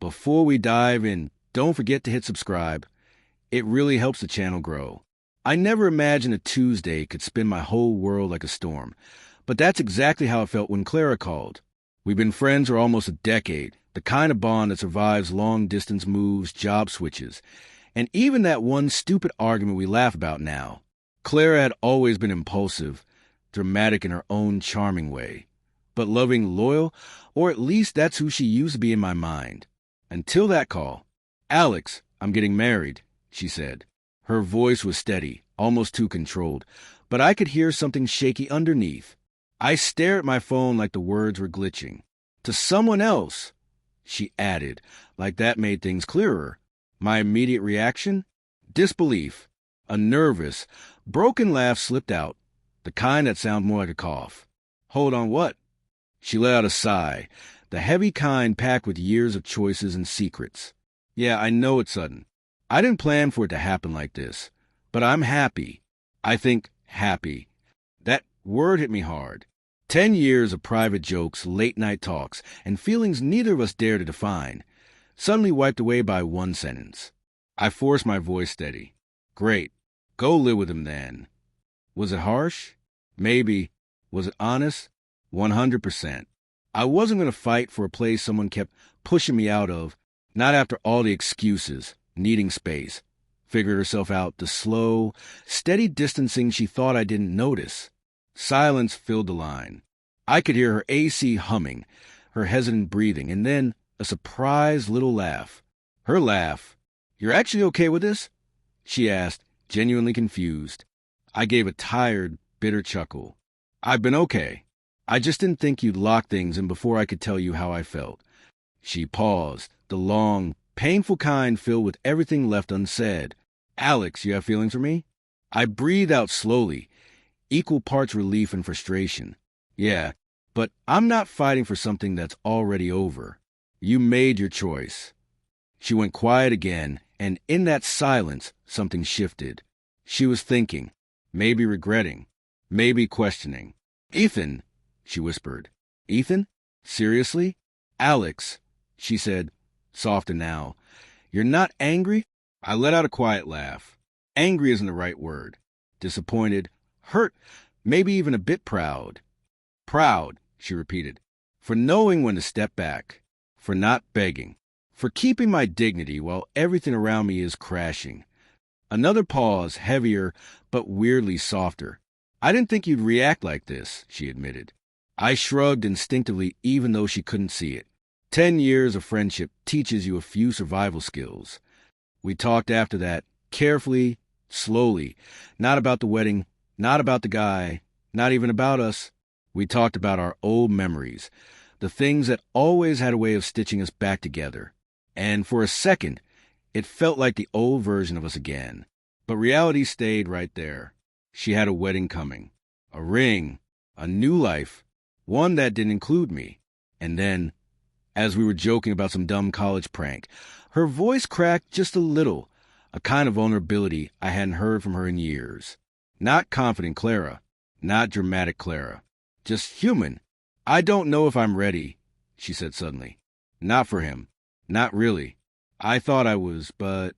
Before we dive in, don't forget to hit subscribe. It really helps the channel grow. I never imagined a Tuesday could spin my whole world like a storm, but that's exactly how it felt when Clara called. We've been friends for almost a decade, the kind of bond that survives long-distance moves, job switches, and even that one stupid argument we laugh about now. Clara had always been impulsive, dramatic in her own charming way, but loving, loyal, or at least that's who she used to be in my mind. Until that call. "Alex, I'm getting married," she said. Her voice was steady, almost too controlled, but I could hear something shaky underneath. I stared at my phone like the words were glitching. "To someone else," she added, like that made things clearer. My immediate reaction? Disbelief. A nervous, broken laugh slipped out, the kind that sounded more like a cough. "Hold on, what?" She let out a sigh, the heavy kind packed with years of choices and secrets. "Yeah, I know it's sudden. I didn't plan for it to happen like this, but I'm happy. I think happy." That word hit me hard. 10 years of private jokes, late-night talks, and feelings neither of us dared to define, suddenly wiped away by one sentence. I forced my voice steady. "Great. Go live with him then." Was it harsh? Maybe. Was it honest? 100%. I wasn't going to fight for a place someone kept pushing me out of, not after all the excuses, needing space. Figured herself out, the slow, steady distancing she thought I didn't notice. Silence filled the line. I could hear her AC humming, her hesitant breathing, and then a surprised little laugh. Her laugh. "You're actually okay with this?" she asked, genuinely confused. I gave a tired, bitter chuckle. "I've been okay. I just didn't think you'd lock things in before I could tell you how I felt." She paused, the long, painful kind filled with everything left unsaid. "Alex, you have feelings for me?" I breathed out slowly, equal parts relief and frustration. "Yeah, but I'm not fighting for something that's already over. You made your choice." She went quiet again, and in that silence, something shifted. She was thinking, maybe regretting, maybe questioning. "Ethan," she whispered. "Ethan? Seriously?" "Alex," she said, softer now. "You're not angry?" I let out a quiet laugh. Angry isn't the right word. Disappointed, hurt, maybe even a bit proud. "Proud," she repeated, "for knowing when to step back, for not begging, for keeping my dignity while everything around me is crashing." Another pause, heavier, but weirdly softer. "I didn't think you'd react like this," she admitted. I shrugged instinctively, even though she couldn't see it. 10 years of friendship teaches you a few survival skills. We talked after that, carefully, slowly, not about the wedding, not about the guy, not even about us. We talked about our old memories, the things that always had a way of stitching us back together. And for a second, it felt like the old version of us again. But reality stayed right there. She had a wedding coming, a ring, a new life, one that didn't include me. And then, as we were joking about some dumb college prank, her voice cracked just a little, a kind of vulnerability I hadn't heard from her in years. Not confident Clara, not dramatic Clara, just human. "I don't know if I'm ready," she said suddenly. "Not for him. Not really. I thought I was, but..."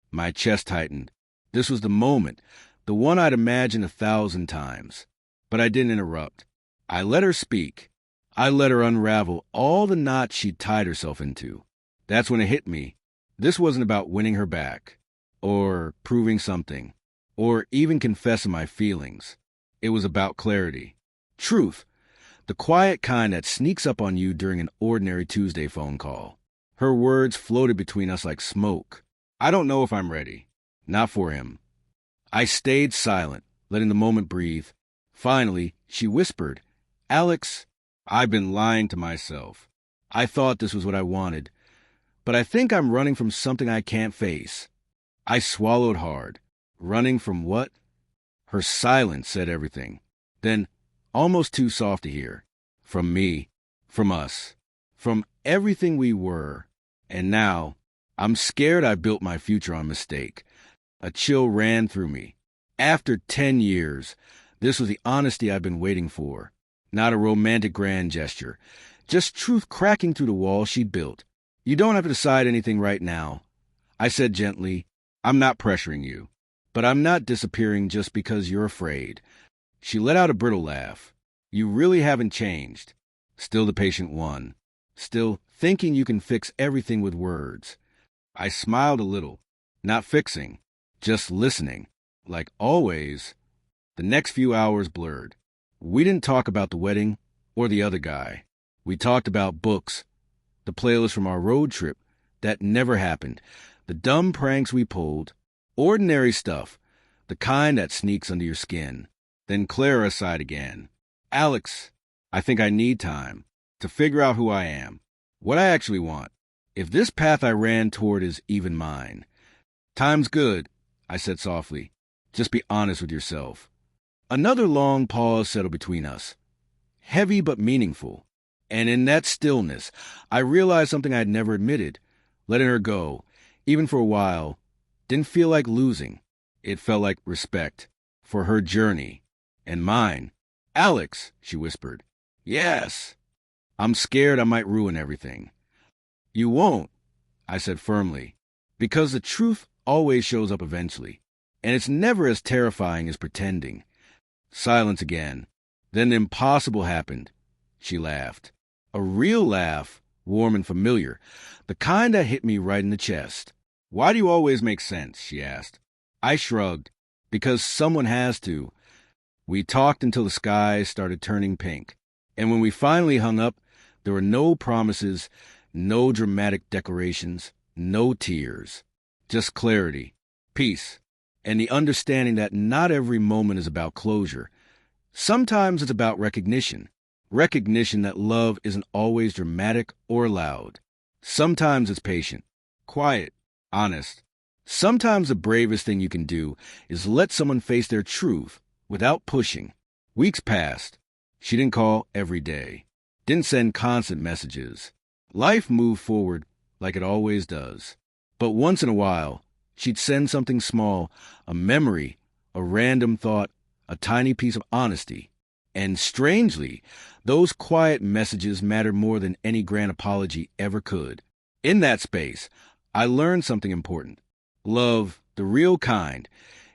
My chest tightened. This was the moment, the one I'd imagined 1,000 times. But I didn't interrupt. I let her speak. I let her unravel all the knots she'd tied herself into. That's when it hit me. This wasn't about winning her back, or proving something, or even confessing my feelings. It was about clarity. Truth. The quiet kind that sneaks up on you during an ordinary Tuesday phone call. Her words floated between us like smoke. "I don't know if I'm ready. Not for him." I stayed silent, letting the moment breathe. Finally, she whispered, "Alex, I've been lying to myself. I thought this was what I wanted, but I think I'm running from something I can't face." I swallowed hard. Running from what? Her silence said everything. Then, almost too soft to hear, from me, from us, from everything we were. And now, I'm scared I built my future on mistake. A chill ran through me. After 10 years, this was the honesty I've been waiting for. Not a romantic grand gesture, just truth cracking through the wall she'd built. You don't have to decide anything right now. I said gently, I'm not pressuring you, but I'm not disappearing just because you're afraid. She let out a brittle laugh. You really haven't changed. Still the patient one. Still thinking you can fix everything with words. I smiled a little. Not fixing, just listening. Like always, the next few hours blurred. We didn't talk about the wedding or the other guy. We talked about books, the playlist from our road trip that never happened, the dumb pranks we pulled, ordinary stuff, the kind that sneaks under your skin. Then Clara sighed again. Alex, I think I need time to figure out who I am, what I actually want, if this path I ran toward is even mine. Time's good, I said softly. Just be honest with yourself. Another long pause settled between us, heavy but meaningful. And in that stillness, I realized something I'd never admitted. Letting her go, even for a while, didn't feel like losing. It felt like respect for her journey and mine. Alex, she whispered. Yes. I'm scared I might ruin everything. You won't, I said firmly, because the truth always shows up eventually, and it's never as terrifying as pretending. Silence again. Then the impossible happened. She laughed. A real laugh, warm and familiar, the kind that hit me right in the chest. Why do you always make sense? She asked. I shrugged. Because someone has to. We talked until the sky started turning pink. And when we finally hung up, there were no promises, no dramatic declarations, no tears. Just clarity, peace, and the understanding that not every moment is about closure. Sometimes it's about recognition. Recognition that love isn't always dramatic or loud. Sometimes it's patient, quiet, honest. Sometimes the bravest thing you can do is let someone face their truth without pushing. Weeks passed. She didn't call every day. Didn't send constant messages. Life moved forward like it always does. But once in a while, she'd send something small, a memory, a random thought, a tiny piece of honesty. And strangely, those quiet messages mattered more than any grand apology ever could. In that space, I learned something important. Love, the real kind,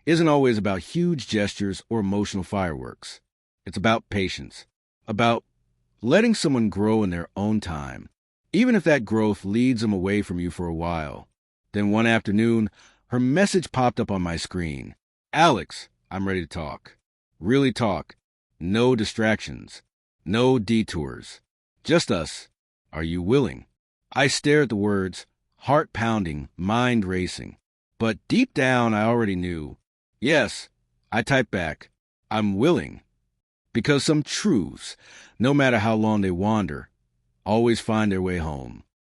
isn't always about huge gestures or emotional fireworks. It's about patience, about letting someone grow in their own time, even if that growth leads them away from you for a while. Then one afternoon, her message popped up on my screen. Alex, I'm ready to talk. Really talk. No distractions. No detours. Just us. Are you willing? I stared at the words, heart pounding, mind racing. But deep down, I already knew. Yes, I typed back. I'm willing. Because some truths, no matter how long they wander, always find their way home.